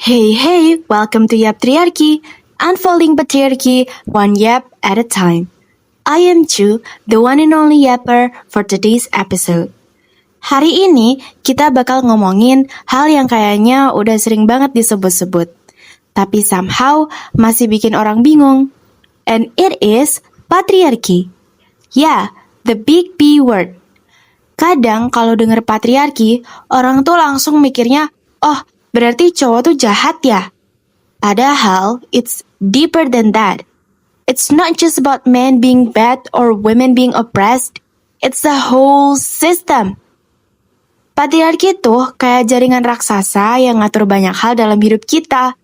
Hey, welcome to Yap Triarchy, unfolding patriarchy one yap at a time. I am Chu, the one and only yapper for today's episode. Hari ini kita bakal ngomongin hal yang kayaknya udah sering banget disebut-sebut, tapi somehow masih bikin orang bingung. And it is patriarchy. Yeah, the big P word. Kadang kalau denger patriarki, orang tuh langsung mikirnya, oh berarti cowok tuh jahat ya? Padahal, it's deeper than that. It's not just about men being bad or women being oppressed. It's the whole system. Patriarki tuh kayak jaringan raksasa yang ngatur banyak hal dalam hidup kita.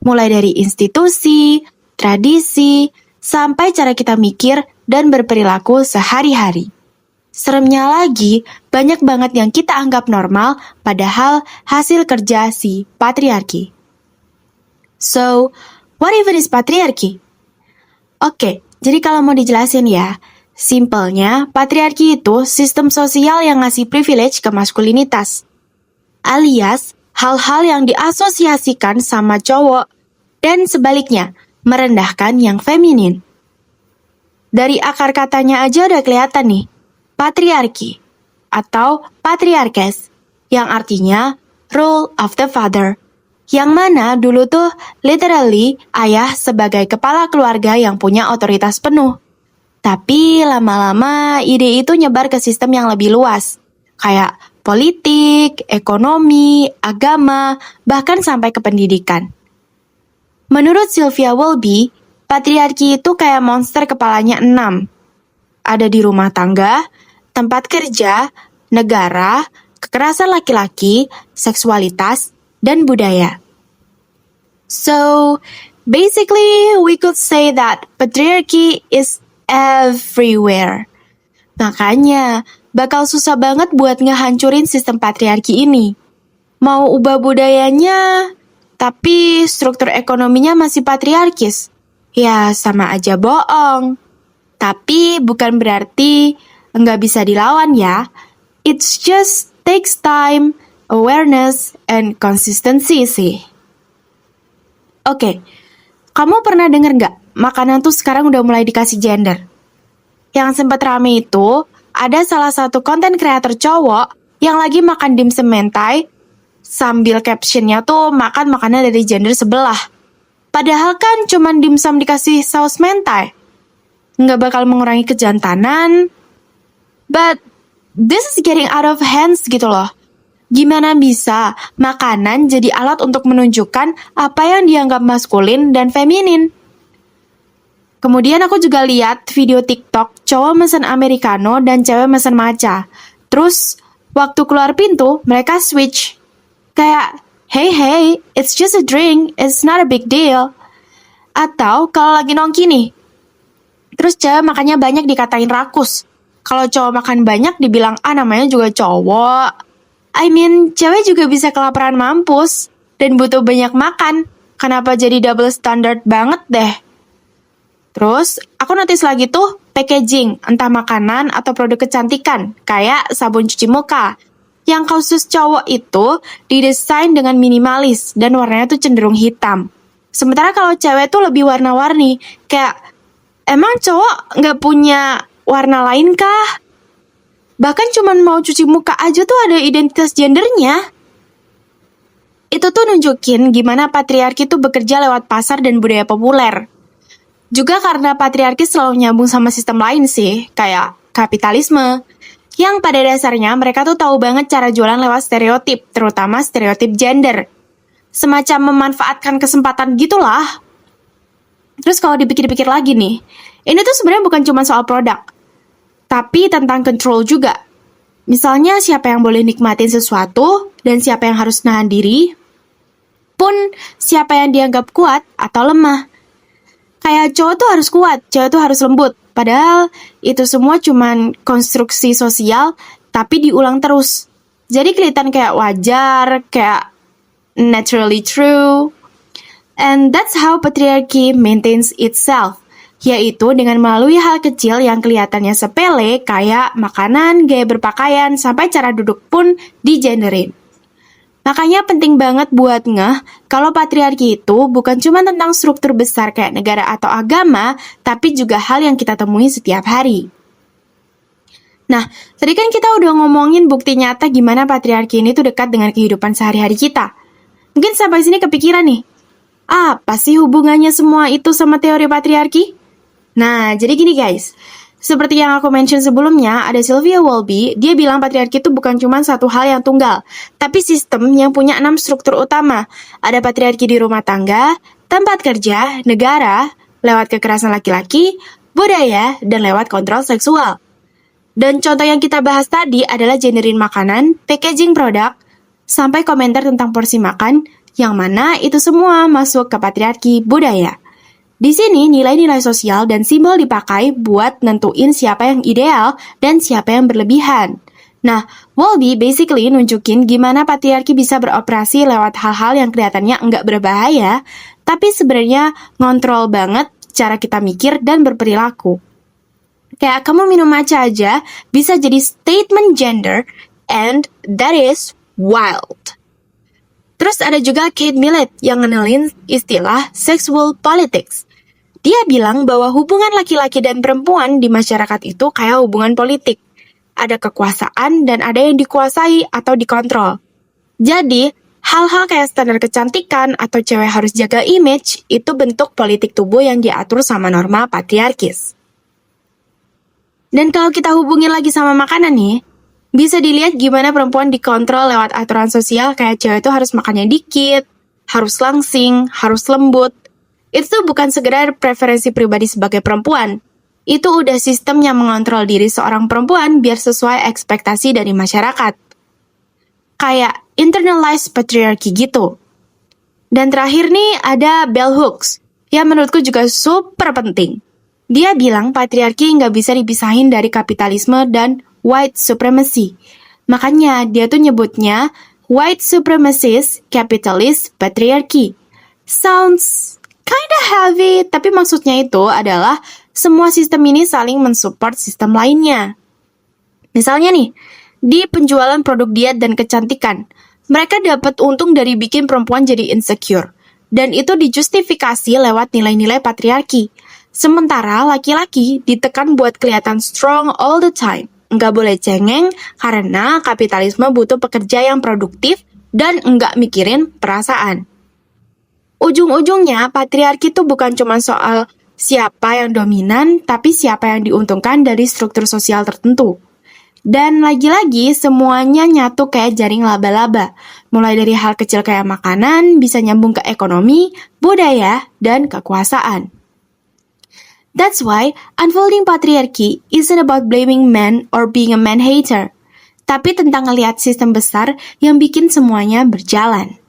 Mulai dari institusi, tradisi, sampai cara kita mikir dan berperilaku sehari-hari. Seremnya lagi, banyak banget yang kita anggap normal, padahal hasil kerja si patriarki. So, what even is patriarki? Oke, jadi kalau mau dijelasin ya, simpelnya patriarki itu sistem sosial yang ngasih privilege ke maskulinitas. Alias, hal-hal yang diasosiasikan sama cowok, dan sebaliknya, merendahkan yang feminin. Dari akar katanya aja udah kelihatan nih, patriarki atau patriarkes yang artinya role of the father, yang mana dulu tuh literally ayah sebagai kepala keluarga yang punya otoritas penuh. Tapi lama-lama ide itu nyebar ke sistem yang lebih luas, kayak politik, ekonomi, agama, bahkan sampai ke pendidikan. Menurut Sylvia Welby, patriarki itu kayak monster kepalanya 6. Ada di rumah tangga, tempat kerja, negara, kekerasan laki-laki, seksualitas, dan budaya. So, basically we could say that patriarchy is everywhere. Makanya, bakal susah banget buat ngehancurin sistem patriarki ini. Mau ubah budayanya, tapi struktur ekonominya masih patriarkis. Ya, sama aja bohong. Tapi bukan berarti nggak bisa dilawan ya. It's just takes time, awareness, and consistency sih. Oke, kamu pernah denger nggak makanan tuh sekarang udah mulai dikasih gender? Yang sempat rame itu, ada salah satu konten kreator cowok yang lagi makan dimsum mentai, sambil captionnya tuh makan makanan dari gender sebelah. Padahal kan cuman dimsum dikasih saus mentai. Nggak bakal mengurangi kejantanan. But this is getting out of hands gitu loh. Gimana bisa makanan jadi alat untuk menunjukkan apa yang dianggap maskulin dan feminin? Kemudian aku juga lihat video TikTok cowok mesen americano dan cewek mesen matcha. Terus waktu keluar pintu mereka switch. Kayak, hey, it's just a drink, it's not a big deal. Atau kalau lagi nongki nih, terus cewek makannya banyak dikatain rakus. Kalau cowok makan banyak dibilang, namanya juga cowok. I mean, cewek juga bisa kelaparan mampus dan butuh banyak makan. Kenapa jadi double standard banget deh? Terus, aku notice lagi tuh packaging, entah makanan atau produk kecantikan, kayak sabun cuci muka. Yang khusus cowok itu didesain dengan minimalis dan warnanya tuh cenderung hitam. Sementara kalau cewek tuh lebih warna-warni, kayak emang cowok nggak punya warna lain kah? Bahkan cuman mau cuci muka aja tuh ada identitas gendernya. Itu tuh nunjukin gimana patriarki tuh bekerja lewat pasar dan budaya populer. Juga karena patriarki selalu nyambung sama sistem lain sih, kayak kapitalisme. Yang pada dasarnya mereka tuh tahu banget cara jualan lewat stereotip, terutama stereotip gender. Semacam memanfaatkan kesempatan gitulah. Terus kalau dipikir-pikir lagi nih, ini tuh sebenarnya bukan cuma soal produk, tapi tentang control juga. Misalnya siapa yang boleh nikmatin sesuatu, dan siapa yang harus nahan diri, pun siapa yang dianggap kuat atau lemah. Kayak cowok tuh harus kuat, cewek tuh harus lembut. Padahal itu semua cuman konstruksi sosial, tapi diulang terus. Jadi kelihatan kayak wajar, kayak naturally true. And that's how patriarchy maintains itself. Yaitu dengan melalui hal kecil yang kelihatannya sepele kayak makanan, gaya berpakaian, sampai cara duduk pun digenderin. Makanya penting banget buat ngeh Kalau patriarki itu bukan cuma tentang struktur besar kayak negara atau agama, tapi juga hal yang kita temui setiap hari. Nah, tadi kan kita udah ngomongin bukti nyata gimana patriarki ini tuh dekat dengan kehidupan sehari-hari kita. Mungkin sampai sini kepikiran nih, apa sih hubungannya semua itu sama teori patriarki? Nah, jadi gini guys, seperti yang aku mention sebelumnya, ada Sylvia Wolby, dia bilang patriarki itu bukan cuma satu hal yang tunggal, tapi sistem yang punya 6 struktur utama. Ada patriarki di rumah tangga, tempat kerja, negara, lewat kekerasan laki-laki, budaya, dan lewat kontrol seksual. Dan contoh yang kita bahas tadi adalah genderin makanan, packaging produk, sampai komentar tentang porsi makan, yang mana itu semua masuk ke patriarki budaya. Di sini nilai-nilai sosial dan simbol dipakai buat nentuin siapa yang ideal dan siapa yang berlebihan. Nah, Wolby basically nunjukin gimana patriarki bisa beroperasi lewat hal-hal yang kelihatannya enggak berbahaya, tapi sebenarnya ngontrol banget cara kita mikir dan berperilaku. Kayak kamu minum matcha aja bisa jadi statement gender, and that is wild. Terus ada juga Kate Millett yang ngenalin istilah sexual politics. Dia bilang bahwa hubungan laki-laki dan perempuan di masyarakat itu kayak hubungan politik. Ada kekuasaan dan ada yang dikuasai atau dikontrol. Jadi, hal-hal kayak standar kecantikan atau cewek harus jaga image itu bentuk politik tubuh yang diatur sama norma patriarkis. Dan kalau kita hubungin lagi sama makanan nih, bisa dilihat gimana perempuan dikontrol lewat aturan sosial kayak cewek itu harus makannya dikit, harus langsing, harus lembut. Itu bukan sekedar preferensi pribadi sebagai perempuan. Itu udah sistem yang mengontrol diri seorang perempuan biar sesuai ekspektasi dari masyarakat. Kayak internalized patriarchy gitu. Dan terakhir nih ada Bell Hooks, yang menurutku juga super penting. Dia bilang patriarki nggak bisa dipisahin dari kapitalisme dan white supremacy. Makanya dia tuh nyebutnya white supremacist capitalist patriarchy. Sounds kinda heavy, tapi maksudnya itu adalah semua sistem ini saling mensupport sistem lainnya. Misalnya nih, di penjualan produk diet dan kecantikan, mereka dapat untung dari bikin perempuan jadi insecure. Dan itu dijustifikasi lewat nilai-nilai patriarki. Sementara laki-laki ditekan buat kelihatan strong all the time. Nggak boleh cengeng karena kapitalisme butuh pekerja yang produktif dan nggak mikirin perasaan. Ujung-ujungnya, patriarki itu bukan cuma soal siapa yang dominan, tapi siapa yang diuntungkan dari struktur sosial tertentu. Dan lagi-lagi, semuanya nyatu kayak jaring laba-laba. Mulai dari hal kecil kayak makanan, bisa nyambung ke ekonomi, budaya, dan kekuasaan. That's why unfolding patriarchy isn't about blaming men or being a man-hater, tapi tentang ngelihat sistem besar yang bikin semuanya berjalan.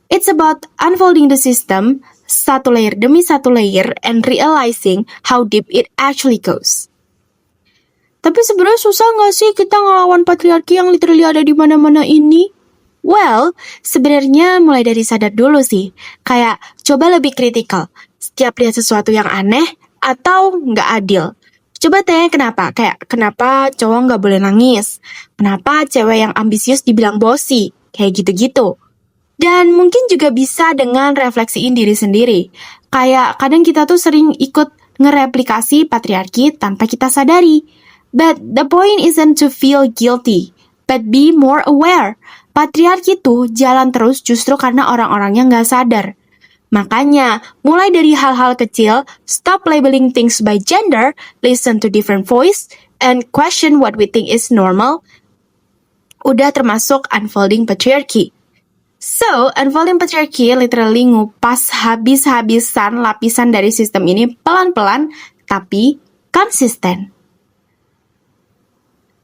It's about unfolding the system, satu layer demi satu layer, and realizing how deep it actually goes. Tapi sebenarnya susah nggak sih kita ngelawan patriarki yang literally ada di mana-mana ini? Well, sebenarnya mulai dari sadar dulu sih. Kayak coba lebih kritikal. Setiap lihat sesuatu yang aneh atau nggak adil. Coba tanya kenapa. Kayak kenapa cowok nggak boleh nangis? Kenapa cewek yang ambisius dibilang bossy? Kayak gitu-gitu. Dan mungkin juga bisa dengan refleksiin diri sendiri. Kayak kadang kita tuh sering ikut ngereplikasi patriarki tanpa kita sadari. But the point isn't to feel guilty, but be more aware. Patriarki itu jalan terus justru karena orang-orangnya nggak sadar. Makanya, mulai dari hal-hal kecil, stop labeling things by gender, listen to different voice, and question what we think is normal, udah termasuk unfolding patriarchy. So, unfolding patriarchy literally ngupas habis-habisan lapisan dari sistem ini pelan-pelan, tapi konsisten.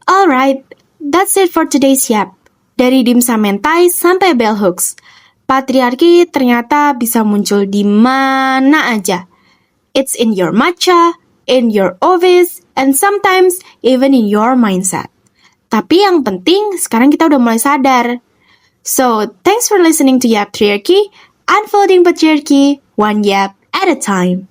Alright, that's it for today's Yap. Dari dimsum mentai sampai bell hooks, patriarki ternyata bisa muncul di mana aja. It's in your matcha, in your office, and sometimes even in your mindset. Tapi yang penting sekarang kita udah mulai sadar. So, thanks for listening to Yap Triarchy, unfolding patriarchy, one yap at a time.